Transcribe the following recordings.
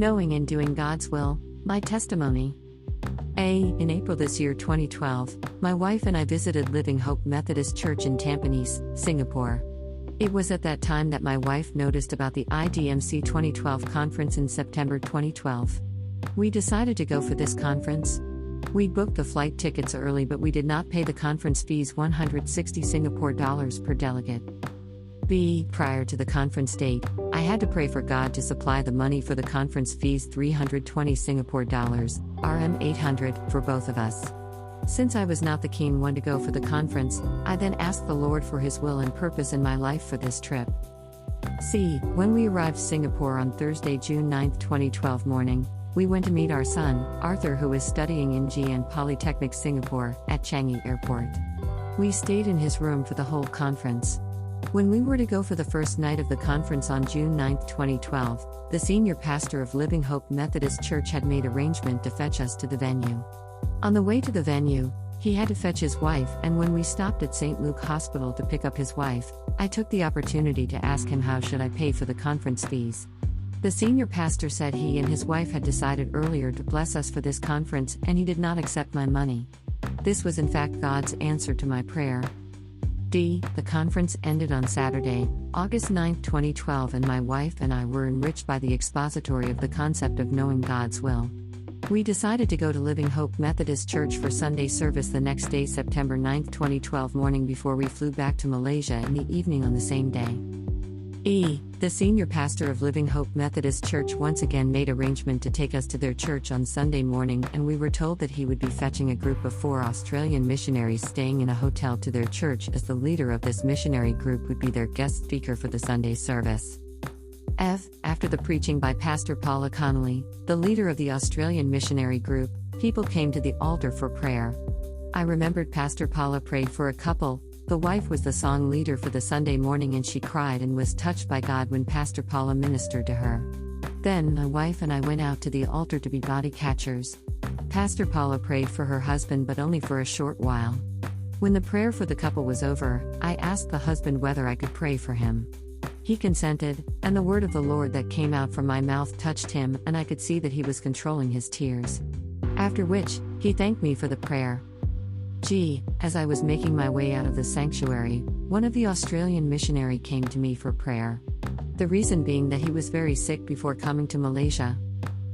Knowing and doing God's will, my testimony. In April this year 2012, my wife and I visited Living Hope Methodist Church in Tampines, Singapore. It was at that time that my wife noticed about the IDMC 2012 conference in September 2012. We decided to go for this conference. We booked the flight tickets early, but we did not pay the conference fees, 160 Singapore dollars per delegate. Prior to the conference date, I had to pray for God to supply the money for the conference fees, 320 Singapore dollars, RM 800, for both of us. Since I was not the keen one to go for the conference, I then asked the Lord for His will and purpose in my life for this trip. When we arrived Singapore on Thursday, June 9, 2012 morning, we went to meet our son, Arthur, who is studying in GN Polytechnic Singapore, at Changi Airport. We stayed in his room for the whole conference. When we were to go for the first night of the conference on June 9, 2012, the senior pastor of Living Hope Methodist Church had made arrangement to fetch us to the venue. On the way to the venue, he had to fetch his wife, and when we stopped at St. Luke Hospital to pick up his wife, I took the opportunity to ask him how should I pay for the conference fees. The senior pastor said he and his wife had decided earlier to bless us for this conference, and he did not accept my money. This was in fact God's answer to my prayer. The conference ended on Saturday, August 9, 2012, and my wife and I were enriched by the expository of the concept of knowing God's will. We decided to go to Living Hope Methodist Church for Sunday service the next day, September 9, 2012 morning, before we flew back to Malaysia in the evening on the same day. The senior pastor of Living Hope Methodist Church once again made arrangement to take us to their church on Sunday morning, and we were told that he would be fetching a group of 4 Australian missionaries staying in a hotel to their church, as the leader of this missionary group would be their guest speaker for the Sunday service. After the preaching by Pastor Paula Connolly, the leader of the Australian missionary group, people came to the altar for prayer. I remembered Pastor Paula prayed for a couple. The wife was the song leader for the Sunday morning, and she cried and was touched by God when Pastor Paula ministered to her. Then my wife and I went out to the altar to be body catchers. Pastor Paula prayed for her husband, but only for a short while. When the prayer for the couple was over, I asked the husband whether I could pray for him. He consented, and the word of the Lord that came out from my mouth touched him, and I could see that he was controlling his tears. After which, he thanked me for the prayer. As I was making my way out of the sanctuary, one of the Australian missionary came to me for prayer. The reason being that he was very sick before coming to Malaysia.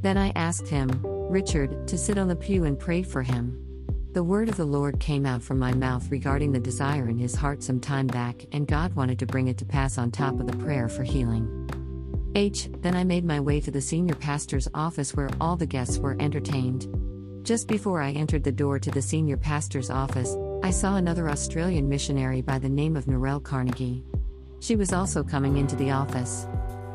Then I asked him, Richard, to sit on the pew and prayed for him. The word of the Lord came out from my mouth regarding the desire in his heart some time back, and God wanted to bring it to pass on top of the prayer for healing. Then I made my way to the senior pastor's office, where all the guests were entertained. Just before I entered the door to the senior pastor's office, I saw another Australian missionary by the name of Narelle Carnegie. She was also coming into the office.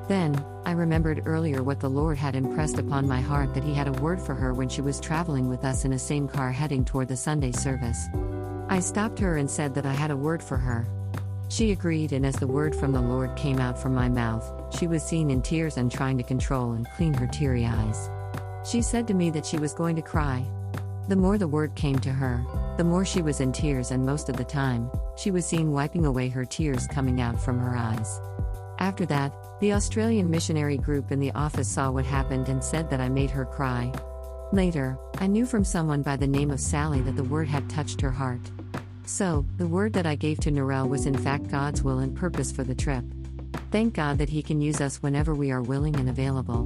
Then, I remembered earlier what the Lord had impressed upon my heart, that He had a word for her when she was traveling with us in a same car heading toward the Sunday service. I stopped her and said that I had a word for her. She agreed, and as the word from the Lord came out from my mouth, she was seen in tears and trying to control and clean her teary eyes. She said to me that she was going to cry. The more the word came to her, the more she was in tears, and most of the time, she was seen wiping away her tears coming out from her eyes. After that, the Australian missionary group in the office saw what happened and said that I made her cry. Later, I knew from someone by the name of Sally that the word had touched her heart. So, the word that I gave to Narelle was in fact God's will and purpose for the trip. Thank God that He can use us whenever we are willing and available.